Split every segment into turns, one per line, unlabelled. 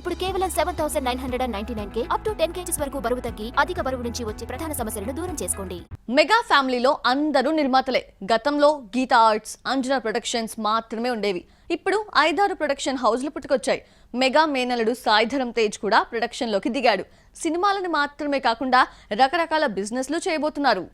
ఇప్పుడు కేవలం 7,999 up to 10 kgs వరకు బరువు తగ్గి అధిక బరువు నుంచి వచ్చే ప్రధాన సమస్యలను దూరం చేసుకోండి.
మెగా ఫ్యామిలీలో అందరూ నిర్మాతలే. గతంలో గీతా ఆర్ట్స్, అంజనా ప్రొడక్షన్స్ మాత్రమే ఉండేవి. ఇప్పుడు 5-6 ప్రొడక్షన్ హౌస్లు పుట్టుకొచ్చాయి. మెగా మేనలుడు సాయిధరం తేజ్ కూడా ప్రొడక్షన్ లోకి దిగాడు. సినిమాలను మాత్రమే కాకుండా రకరకాల బిజినెస్లు చేయబోతున్నారు.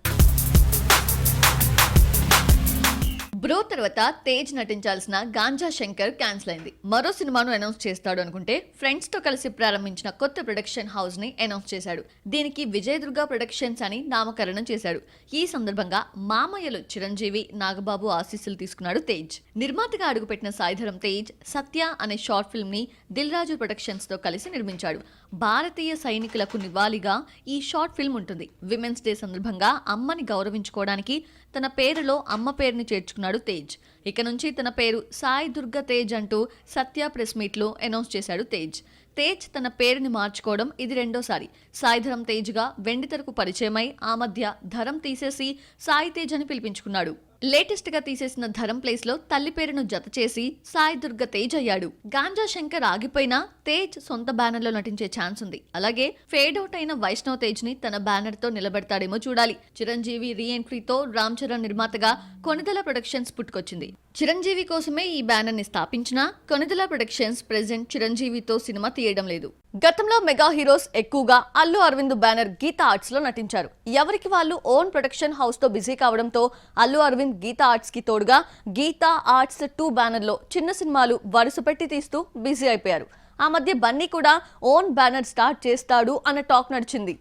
బ్రో తర్వాత తేజ్ నటించాల్సిన గాంజా శంకర్ క్యాన్సిల్ అయింది. మరో సినిమాను అనౌన్స్ చేస్తాడు అనుకుంటే ఫ్రెండ్స్ తో కలిసి ప్రారంభించిన కొత్త ప్రొడక్షన్ హౌస్ ని అనౌన్స్ చేశాడు. దీనికి విజయదుర్గ ప్రొడక్షన్స్ అని నామకరణం చేశాడు. ఈ సందర్భంగా మామయ్యలు చిరంజీవి, నాగబాబు ఆశీస్సులు తీసుకున్నాడు తేజ్. నిర్మాతగా అడుగుపెట్టిన సాయిధరం తేజ్ సత్య అనే షార్ట్ ఫిల్మ్ ని దిల్ రాజు ప్రొడక్షన్స్ తో కలిసి నిర్మించాడు. భారతీయ సైనికులకు నివాళిగా ఈ షార్ట్ ఫిల్మ్ ఉంటుంది. విమెన్స్ డే సందర్భంగా అమ్మని గౌరవించుకోవడానికి తన పేరులో అమ్మ పేరుని చేర్చుకున్నాడు తేజ్. ఇక నుంచి తన పేరు సాయి దుర్గ తేజ్ అంటూ సత్య ప్రెస్ మీట్ లో అనౌన్స్ చేశాడు తేజ్. తేజ్ తన పేరుని మార్చుకోవడం ఇది రెండోసారి. సాయిధరం తేజ్ గా వెండితెరకు పరిచయమై ఆ మధ్య ధరం తీసేసి సాయి తేజ్ అని పిలిపించుకున్నాడు. లేటెస్ట్ గా తీసేసిన ధరం ప్లేస్ లో తల్లి పేరును జత చేసి సాయి దుర్గ తేజ్ అయ్యాడు. గాంజా శంకర్ ఆగిపోయినా తేజ్ సొంత బ్యానర్ లో నటించే ఛాన్స్ ఉంది. అలాగే ఫేడ్ అవుట్ అయిన వైష్ణవ్ తేజ్ ని తన బ్యానర్ తో నిలబెడతాడేమో చూడాలి. చిరంజీవి రీ ఎంట్రీతో రామ్ చరణ్ నిర్మాతగా కొనిదెల ప్రొడక్షన్స్ పుట్టుకొచ్చింది. చిరంజీవి కోసమే ఈ బ్యానర్ ని స్థాపించిన కొనిదెల ప్రొడక్షన్స్ ప్రెజెంట్ చిరంజీవితో సినిమా తీయడం లేదు. గతంలో మెగా హీరోస్ ఎక్కువగా అల్లు అరవింద్ బ్యానర్ గీతా ఆర్ట్స్ లో నటించారు. ఎవరికి వాళ్ళు ఓన్ ప్రొడక్షన్ హౌస్ తో బిజీ కావడంతో అల్లు అరవింద్ గీతా ఆర్ట్స్ కి తోడుగా గీతా ఆర్ట్స్ 2 బ్యానర్ లో చిన్న సినిమాలు వరుస పెట్టి తీస్తూ బిజీ అయిపోయారు. ఆ మధ్య బన్నీ కూడా ఓన్ బ్యానర్ స్టార్ట్ చేస్తాడు అన్న టాక్ నడిచింది.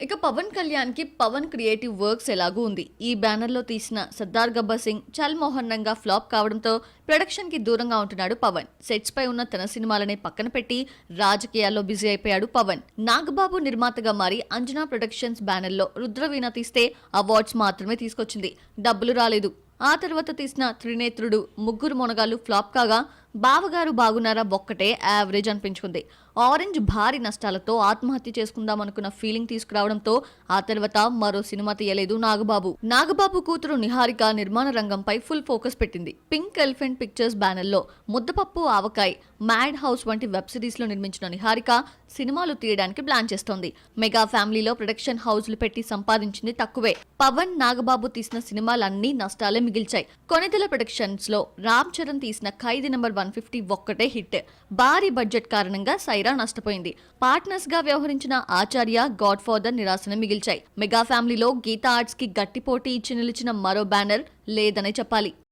ఇక పవన్ కళ్యాణ్ కి పవన్ క్రియేటివ్ వర్క్స్ ఎలాగూ ఉంది. ఈ బ్యానర్ లో తీసిన సర్దార్ గబ్బర్ సింగ్ చల్ మోహన్నంగా ఫ్లాప్ కావడంతో ప్రొడక్షన్ కి దూరంగా ఉంటున్నాడు పవన్. సెట్స్ పై ఉన్న తన సినిమాలనే పక్కన పెట్టి రాజకీయాల్లో బిజీ అయిపోయాడు పవన్. నాగబాబు నిర్మాతగా మారి అంజనా ప్రొడక్షన్స్ బ్యానర్ లో రుద్రవీణ తీస్తే అవార్డ్స్ మాత్రమే తీసుకొచ్చింది, డబ్బులు రాలేదు. ఆ తర్వాత తీసిన త్రినేత్రుడు, ముగ్గురు మొనగాళ్ళు ఫ్లాప్ కాగా బావగారు బాగున్నారా ఒక్కటే యావరేజ్ అనిపించుకుంది. ఆరెంజ్ భారీ నష్టాలతో ఆత్మహత్య చేసుకుందామనుకున్న ఫీలింగ్ తీసుకురావడంతో ఆ తర్వాత మరో సినిమా తీయలేదు నాగబాబు కూతురు నిహారిక నిర్మాణ రంగంపై ఫుల్ ఫోకస్ పెట్టింది. పింక్ ఎలిఫెంట్ పిక్చర్స్ బ్యానర్ లో ముద్దపప్పు ఆవకాయ్, మ్యాడ్ హౌస్ వంటి వెబ్ సిరీస్ లో నిర్మించిన నిహారిక సినిమాలు తీయడానికి ప్లాన్ చేస్తోంది. మెగా ఫ్యామిలీలో ప్రొడక్షన్ హౌస్లు పెట్టి సంపాదించింది తక్కువే. పవన్, నాగబాబు తీసిన సినిమాలన్నీ నష్టాలే మిగిల్చాయి. కొనిదెల ప్రొడక్షన్స్ లో రామ్ చరణ్ తీసిన ఖైదీ నంబర్ 150 ఒక్కటే హిట్. భారీ బడ్జెట్ కారణంగా సైరా నష్టపోయింది. పార్ట్నర్స్ గా వ్యవహరించిన ఆచార్య, గాడ్ ఫాదర్ నిరాశను మిగిల్చాయి. మెగా ఫ్యామిలీలో గీతా ఆర్ట్స్ కి గట్టి పోటీ ఇచ్చి నిలిచిన మరో బ్యానర్ లేదనే చెప్పాలి.